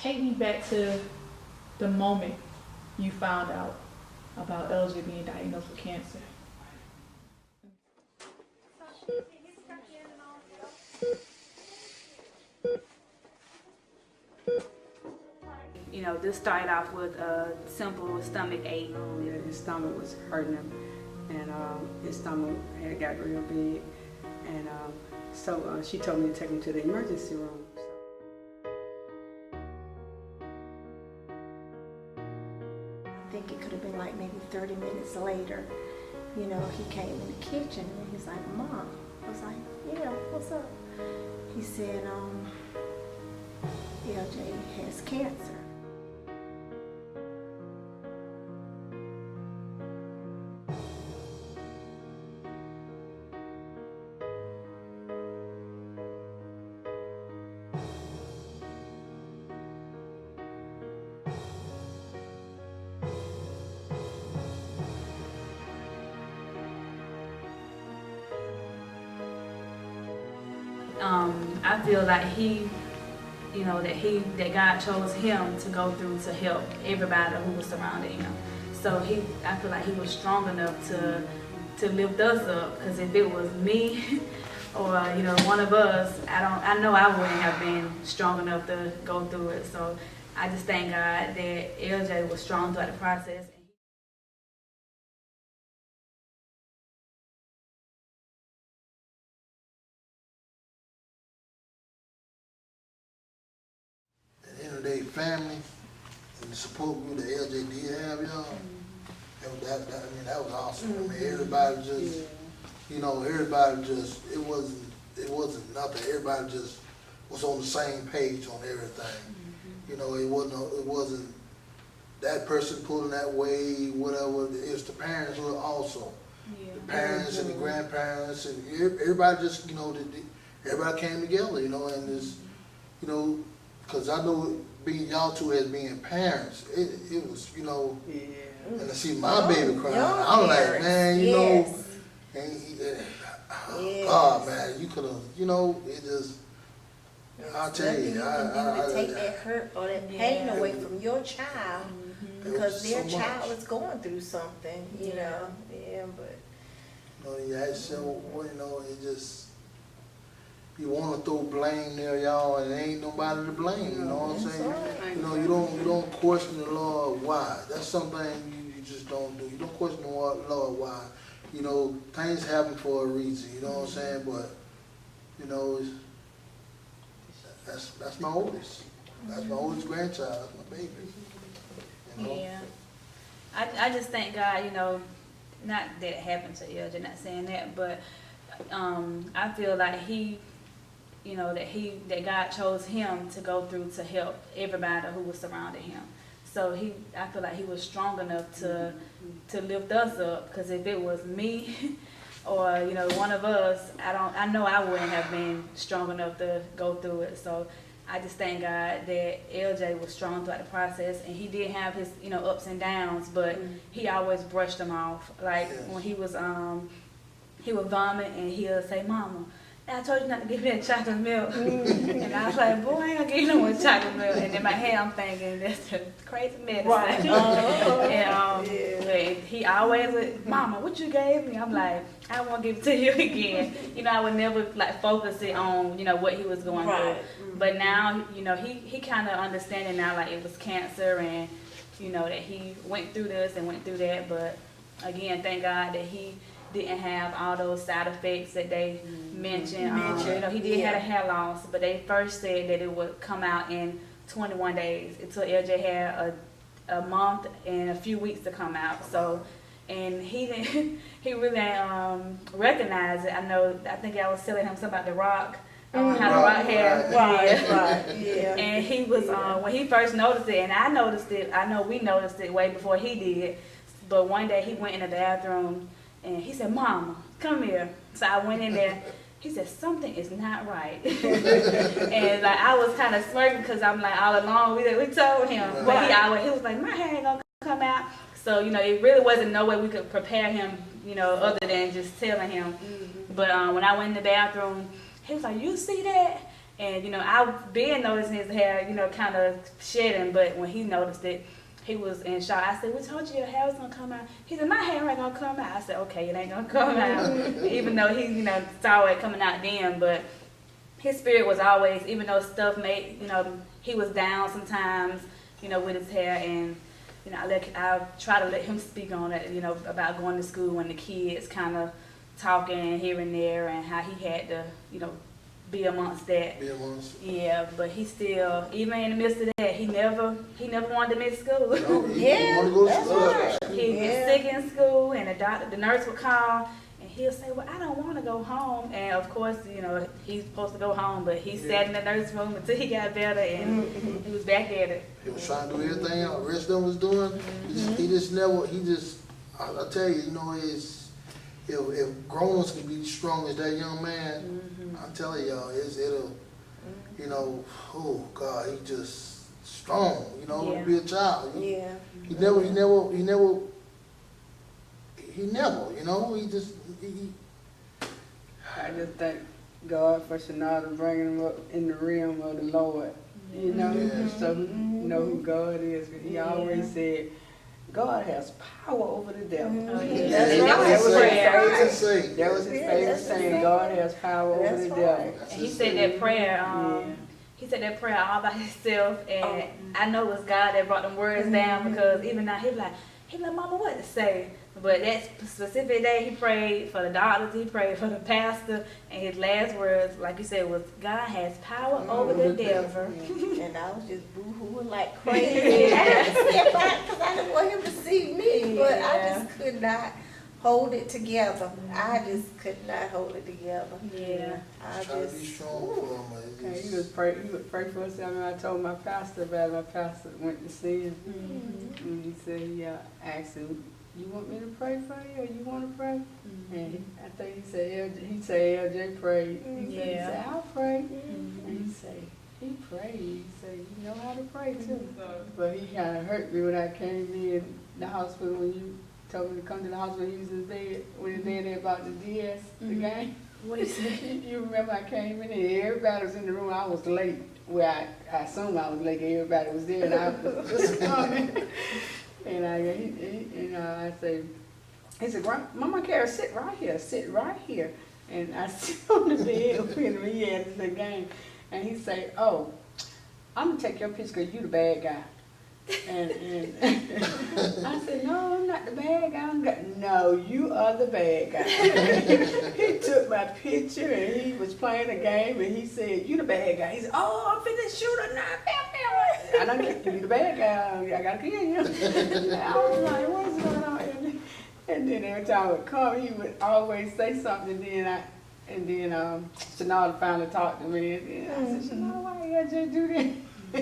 take me back to the moment you found out about LJ being diagnosed with cancer. You know, this started off with a simple stomach ache. Yeah, his stomach was hurting him, and his stomach had got real big, and so she told me to take him to the emergency room. I think it could have been like maybe 30 minutes later, you know, he came in the kitchen and he's like, Mom. I was like, yeah, what's up? He said, LJ has cancer. I feel like that God chose him to go through to help everybody who was surrounding him. So I feel like he was strong enough to lift us up. Because if it was me or one of us, I know I wouldn't have been strong enough to go through it. So I just thank God that LJ was strong throughout the process. At the end of the day, family and the support group that LJ did have, y'all, that was awesome. I mean, everybody just, it wasn't nothing. Everybody just was on the same page on everything. You know, it wasn't that person pulling that way, whatever. It's the parents who are also. Yeah. The parents and the grandparents and everybody just, everybody came together, and this, because I know being y'all two as being parents, it was, Yeah. and to see my baby crying, I'm like, man, God, man, you could have, it just, I'll tell you, to take that hurt or that pain away from your child, because their child is going through something, but. It just, you want to throw blame there, y'all, and there ain't nobody to blame, you know what I'm saying? You don't question the Lord why. That's something you just don't do. You don't question the Lord why. Things happen for a reason, you know what I'm saying? But, that's my oldest. That's my oldest grandchild. That's my baby. Yeah. I just thank God, not that it happened to LJ, not saying that, but I feel like that God chose him to go through to help everybody who was surrounding him. So I feel like he was strong enough to lift us up. Because if it was me or one of us, I know I wouldn't have been strong enough to go through it. So I just thank God that LJ was strong throughout the process, and he did have his ups and downs, but he always brushed them off. Like when he would vomit and he'll say, Mama, I told you not to give me that chocolate milk. And I was like, boy, I ain't gonna give you no more chocolate milk. And in my head, I'm thinking, that's a crazy medicine. Right. And he always would, Mama, what you gave me? I'm like, I won't give it to you again. I would never focus it on, what he was going through. But now, he kind of understanding now, like it was cancer and, that he went through this and went through that. But again, thank God that he didn't have all those side effects that they mentioned. He did have a hair loss, but they first said that it would come out in 21 days. It took LJ had a month and a few weeks to come out. So, and he didn't, he really didn't recognize it. I think I was telling him something about the rock. How the rock had, Yeah. And he was, when he first noticed it, and I noticed it, I know we noticed it way before he did, but one day he went in the bathroom and he said, Mama, come here. So I went in there. He said, something is not right. And I was kind of smirking because I'm like, all along, we told him. But he was like, my hair ain't going to come out. So, it really wasn't no way we could prepare him, other than just telling him. But when I went in the bathroom, he was like, you see that? And, you know, I've been noticing his hair, you know, kind of shedding, but when he noticed it, he was in shock. I said, we told you your hair was going to come out. He said, my hair ain't going to come out. I said, okay, it ain't going to come out. Even though he, you know, saw it coming out then, but his spirit was always, even though stuff made, you know, he was down sometimes, you know, with his hair, and, you know, I try to let him speak on it, you know, about going to school and the kids kind of talking here and there and how he had to, you know, be amongst that. Be amongst. Yeah, but he still, even in the midst of that, he never wanted to miss school. No, Yeah, wanna go to that's school. right. He'd Yeah. get sick in school, and the nurse would call, and he'll say, well, I don't want to go home. And of course, you know, he's supposed to go home, but he sat in the nurse room until he got better, and he was back at it. He was trying to do everything else the rest of them was doing. He just never, I tell you, you know, if grown-ups can be strong as that young man, I'm telling y'all, it'll, you know, oh God, he just strong, you know, Yeah. to be a child. Yeah. He never, you know, I just thank God for Shanada bringing him up in the realm of the Lord. You know, Yeah. so you know who God is. He always said, God has power over the devil. Oh, yeah. That's And right. that was his Prayer. favorite say. That was his Yeah, favorite that's his saying. saying. God has power over That's the right. devil. And he said that prayer, Yeah. he said that prayer all by himself, and I know it was God that brought them words down, because even now he be like, Mama, what to say? But that specific day, he prayed for the doctors, he prayed for the pastor, and his last words, like you said, was, God has power over the devil. And I was just boo-hooing like crazy. I had to step back because I didn't want him to see me, but I Yeah. just could not hold it together. I just could not hold it together. Yeah. I Try to be just, strong for him. Okay, he would pray for us. I mean, I told my pastor about it. My pastor went to see him. And he said, asked him, you want me to pray for you, or you want to pray? And I think he said, LJ prayed. He said, I'll pray. And he said, he prayed. He said, you know how to pray too. But he kind of hurt me when I came in the hospital, when you told me to come to the hospital. He was in bed, when they there about the DS, the game. What he said? You remember I came in there, everybody was in the room. I was late. Well, I assumed I was late. Everybody was there, and I was just coming. And I said, he said, Mama Kara, sit right here. And I sit on the bed with him. He had the game, and he said, oh, I'm gonna take your picture because you the bad guy. And I said, no, I'm not the bad guy. No, you are the bad guy. He took my picture and he was playing a game and he said, you the bad guy. He said, oh, I'm finna shoot or not. I done kicked you, the bad guy. I gotta kill you. I was like, what's going on? And then every time I would come, he would always say something. And then Shanada finally talked to me. And I said, Shanada, why you just do that? I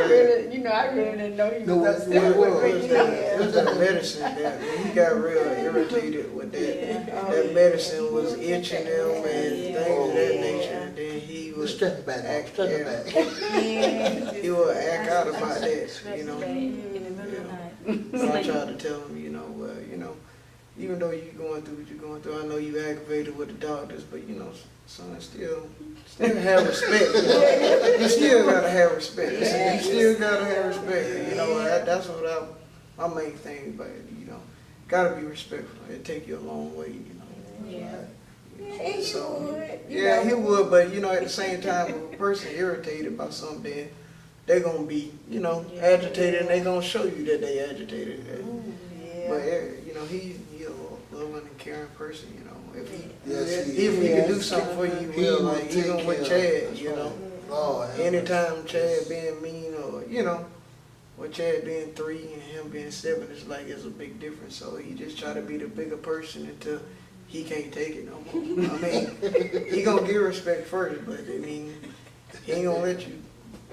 really didn't know he was upset with me. It was that medicine that he got real irritated with that. That medicine was itching him and things of that nature. And then he would Step back. he would act out about that, you know. In the middle of the night. So I tried to tell him, even though you're going through what you're going through, I know you aggravated with the doctors, but son, still have respect. You still gotta have respect. You still gotta have respect. That's what my main thing. But gotta be respectful. It take you a long way. Yeah. yeah, he would. Yeah, he would. But at the same time, if a person irritated by something, they're gonna be agitated, and they're gonna show you that they agitated. But he's a loving and caring person. If he can do something for you, he will. Like even with Chad, anytime Chad being mean or with Chad being 3 and him being 7, it's a big difference. So he just try to be the bigger person until he can't take it no more. I mean, he gonna give respect first, but he ain't gonna let you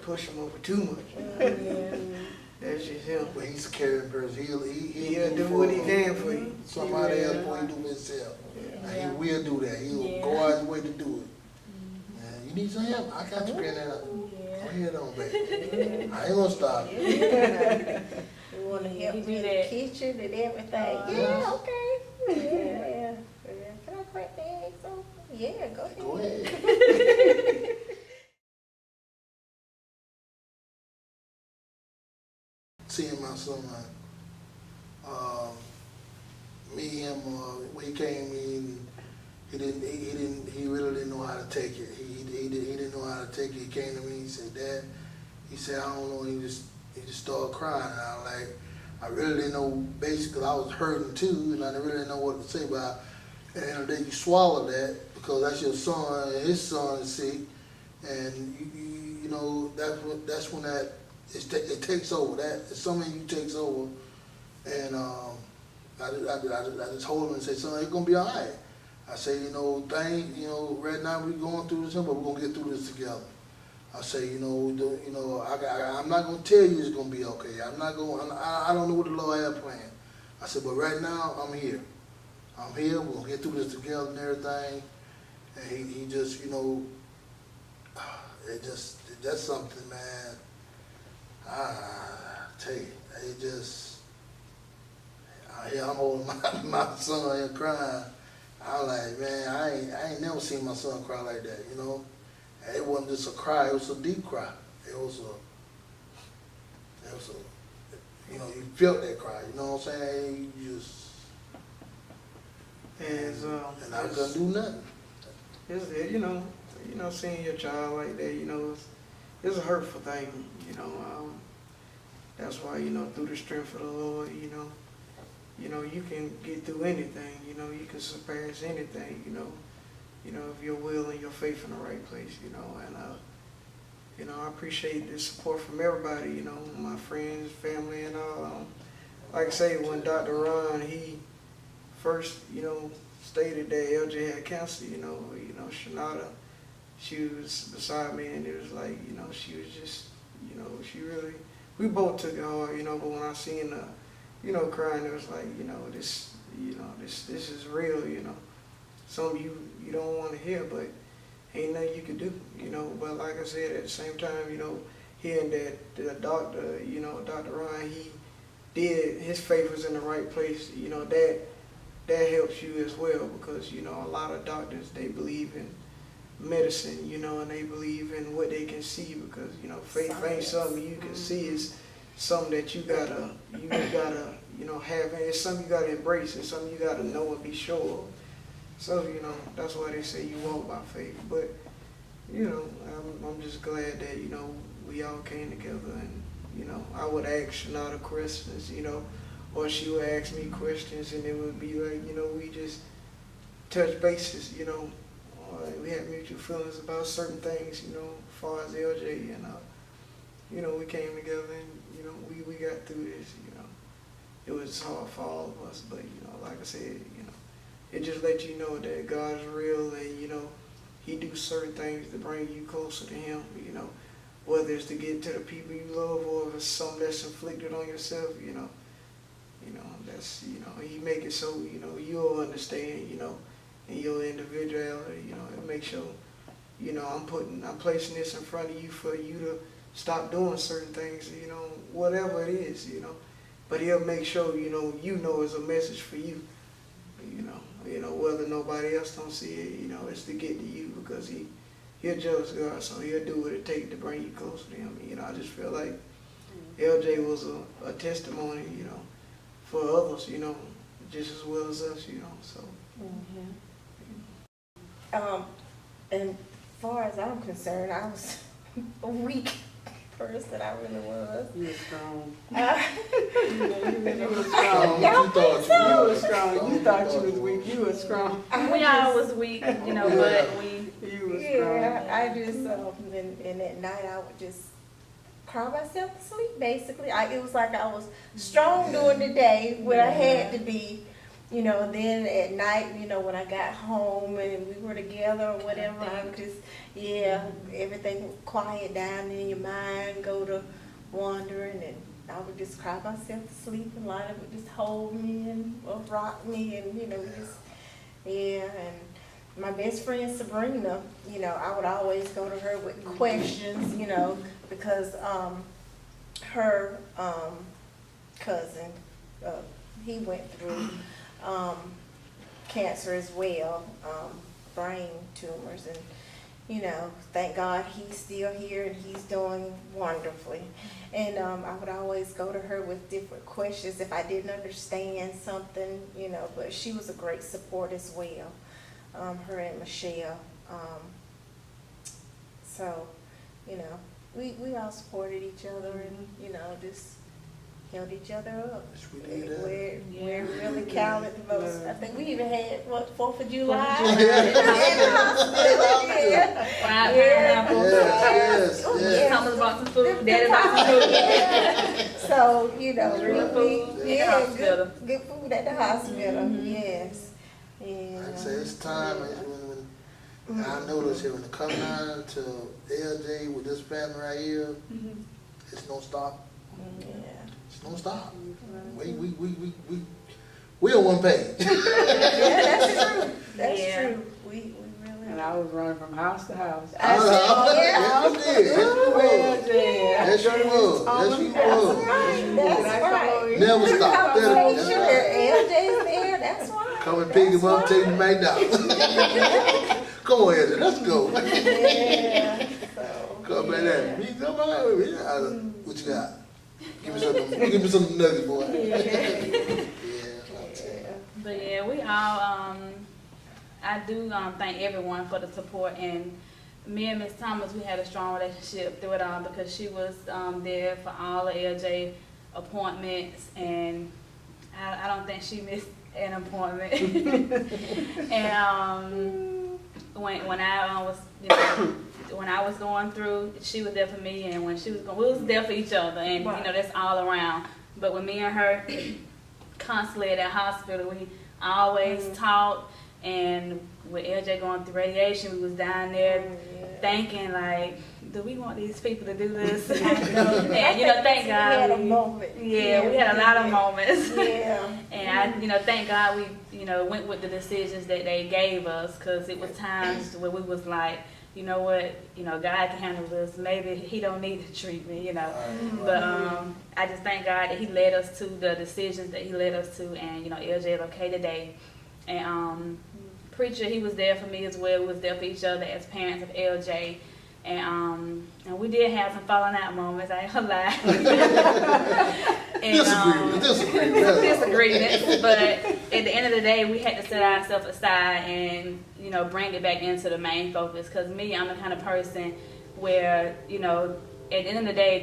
push him over too much. That's just him. But he's a caring person. He'll do what he can for you. Somebody else before he do himself. And he will do that. He'll go out his way to do it. Man, you need some help? I got you, Granddad. Go ahead on, baby. I ain't gonna stop you. You want to help He me do in the that. kitchen and everything? Yeah, okay. Yeah. Can I crack the eggs open? Yeah, go ahead. Go ahead. seeing my son. Me, him, when he came in, he really didn't know how to take it. He didn't know how to take it. He came to me, he said, Dad, he said, I don't know, he just started crying. And I was like, I really didn't know, basically, I was hurting too, and I really didn't know what to say, but at the end of the day, you swallow that, because that's your son, and his son is sick, and you know, that's when it takes over, something you takes over, and I just told him and said, son, it's gonna be all right. I say, right now we're going through this, but we're gonna get through this together. I say, I'm not gonna tell you it's gonna be okay. I don't know what the Lord has planned. I said, but right now I'm here. We're gonna get through this together and everything. And he just, that's something, man. I tell you, I'm holding my son here crying. I was like, man, I ain't never seen my son cry like that, And it wasn't just a cry, it was a deep cry. It was you felt that cry, you know what I'm saying? And I couldn't do nothing. Seeing your child like that, it's a hurtful thing, That's why, through the strength of the Lord, you can get through anything, you can surpass anything, if your will and your faith in the right place, and I appreciate the support from everybody, my friends, family, and all. Like I say, when Dr. Ron, he first, stated that LJ had cancer, Shanada, she was beside me, and it was like, she was just, she really, we both took it hard, but when I seen her, crying, it was like, this is real, Something you don't want to hear, but ain't nothing you can do, But like I said, at the same time, hearing that the doctor, Dr. Ryan, he did, his faith was in the right place, that helps you as well, because, a lot of doctors, they believe in medicine, and they believe in what they can see, because, faith ain't something you can see, it's something that you gotta, have, and it's something you gotta embrace, it's something you gotta know and be sure of. So, that's why they say you walk by faith. But, I'm just glad that, we all came together, and, I would ask Shanada questions, or she would ask me questions, and it would be like, we just touch bases, we had mutual feelings about certain things, as far as LJ, and, we came together, and, we got through this, It was hard for all of us, but, like I said, it just lets you know that God's real, and, he do certain things to bring you closer to him, whether it's to get to the people you love, or if it's something that's inflicted on yourself, that's, he make it so, you'll understand, in your individuality, it makes sure, I'm placing this in front of you for you to stop doing certain things, whatever it is, but he'll make sure, it's a message for you, whether nobody else don't see it, it's to get to you, because he'll jealous God, so he'll do what it takes to bring you closer to him. I just feel like LJ was a testimony, for others, just as well as us, so. And far as I'm concerned, I was a weak person, I really was. You were strong. You were strong. Y'all think so? You were strong. You thought you was weak. You were strong. We all was weak, but we. You were strong. Yeah, I just, and at night I would just cry myself to sleep, basically. It was like I was strong during the day when I had to be, then at night, when I got home and we were together or whatever, I would just, everything would quiet down in your mind, go to wandering, and I would just cry myself to sleep, and Lana would just hold me and rock me, and, and my best friend Sabrina, I would always go to her with questions, because her cousin, he went through cancer as well, brain tumors, you know, thank God he's still here and he's doing wonderfully. And I would always go to her with different questions if I didn't understand something, you know, but she was a great support as well, her and Michelle. So, you know, we all supported each other and, you know, just held each other up. Yes, we did that. Where it really counted the most. I think we even had, what, 4th of July? Yes, yes, Oh, yes. Thomas bought some food, Daddy bought some food. Yeah. So, you know, Good food at the yeah, hospital. good food at the hospital, yes. And, Like I say, it's time, when I notice here, when it come down to LJ with this family right here, it's don't stop. yeah. It's don't stop. We on one page. Yeah, that's true. That's Yeah. true. We really. And I was running from house to house. I said, yeah. Yes, you did. Yes, you was. Yes, you was. Yes, you was. That's right. Never stop. Make sure LJ's there, that's right. Come and pick him up, take him back down. Come on, LJ, let's go. Yeah, so. Come back there. Me, come on. What you got? Give me some nuggets, boy. Yeah, I'll tell you. But yeah, we all, I do thank everyone for the support, and me and Miss Thomas, we had a strong relationship through it all because she was there for all the LJ appointments, and I don't think she missed an appointment. And when I was, you know, when I was going through, she was there for me, and when she was going, we was there for each other, and you know, that's all around. But when me and her constantly at that hospital, we always talked, and with LJ going through radiation, we was down there thinking like, do we want these people to do this? And you know, thank God. We had a moment. Yeah, we had a lot of moments. Yeah. And I, you know, thank God we, you know, went with the decisions that they gave us, because it was times where we was like, you know what, you know, God can handle this. Maybe he don't need to treat me, you know. But I just thank God that he led us to the decisions that he led us to, and you know, LJ is okay today. And Preacher, he was there for me as well. We was there for each other as parents of LJ. And we did have some falling out moments, I ain't gonna lie. And, disagreements, but at the end of the day, we had to set ourselves aside and, you know, bring it back into the main focus. Because me, I'm the kind of person where, you know, at the end of the day,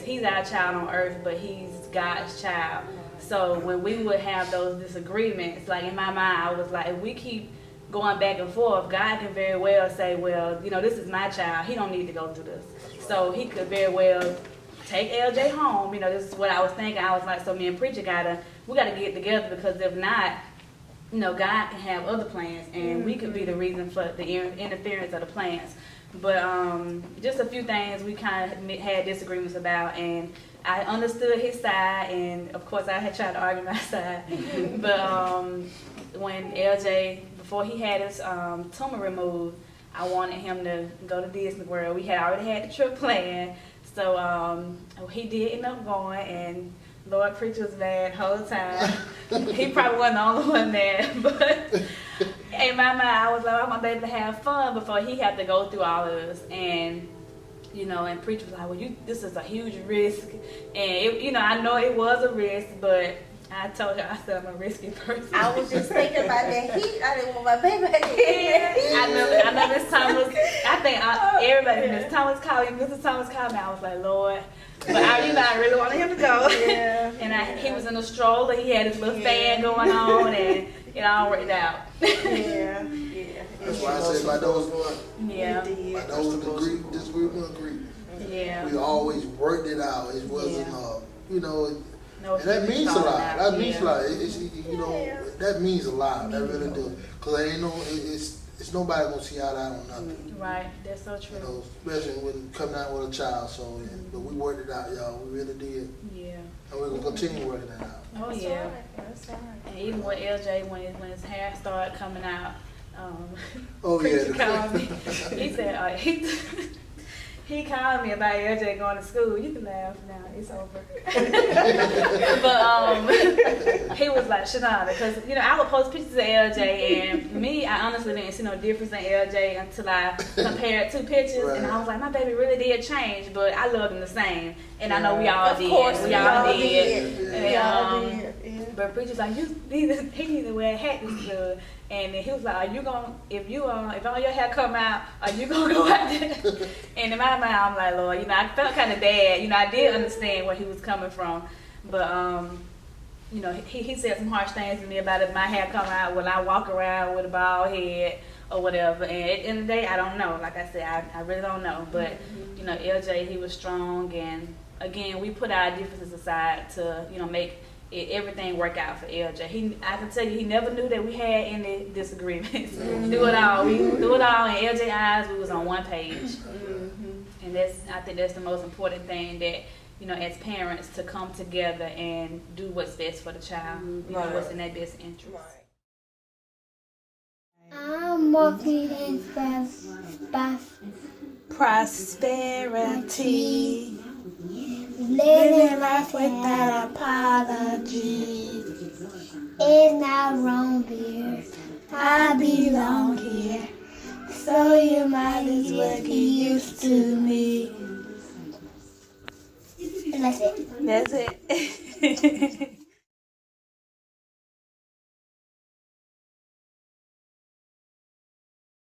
he's our child on earth, but he's God's child. So when we would have those disagreements, like in my mind, I was like, if we keep going back and forth, God can very well say, well, you know, this is my child. He don't need to go through this. So he could very well take LJ home. You know, this is what I was thinking. I was like, so me and Preacher we gotta get together, because if not, you know, God can have other plans, and we could be the reason for the interference of the plans. But just a few things we kind of had disagreements about, and I understood his side, and of course I had tried to argue my side. But when LJ, before he had his tumor removed, I wanted him to go to Disney World. We had already had the trip planned, so he did end up going, and Lord, Preacher was mad the whole time. He probably wasn't the only one mad, but in my mind, I was like, I want baby to have fun before he had to go through all of this. And you know, and Preacher was like, well, this is a huge risk, and it, you know, I know it was a risk, but I told her, I said I'm a risky person. I was just thinking about that heat. I didn't want my baby to get I know Miss Thomas. I think everybody, Miss Thomas called me. Mrs. Thomas called me. I was like, Lord, but I really wanted him to go. Yeah. And he was in a stroller. He had his little fan going on, and it all worked out. Yeah. That's why I say by those disagreement agree. Yeah. We always worked it out. It wasn't, you know. No, And that means a lot. That means a lot. It's, you know, Yeah. that means a lot. That really do. Cause ain't no, it's nobody gonna see eye to eye on nothing. Right, that's so true. You know, especially when coming out with a child. So, but we worked it out, y'all. We really did, Yeah. and we're gonna continue working it out. Oh That's yeah. right. That's right. And even with LJ, when his hair started coming out, Oh Preacher yeah. called me. He said, he called me about LJ going to school. You can laugh now, it's over. But he was like, Shanada, because I would post pictures of LJ, and me, I honestly didn't see no difference in LJ until I compared two pictures, Right. and I was like, my baby really did change, but I loved him the same, and I know we all Of did. course, we all did. We all did. Yeah. But preacher's like, he need to wear a hat this good. And then he was like, are you gonna, if all your hair come out, are you gonna go out there? And in my mind, I'm like, Lord, I felt kind of bad. I did understand where he was coming from. But, he said some harsh things to me about if my hair come out, will I walk around with a bald head or whatever. And at the end of the day, I don't know. Like I said, I really don't know. But, LJ, he was strong. And again, we put our differences aside to, make everything work out for LJ. I can tell you, he never knew that we had any disagreements. Through it all, in LJ's eyes, we was on one page. And I think that's the most important thing, that as parents, to come together and do what's best for the child. What's in their best interest. I'm walking in prosperity. Living life without apology. It's not wrong here. I belong here. So you might as well get used to me. And that's it. That's it.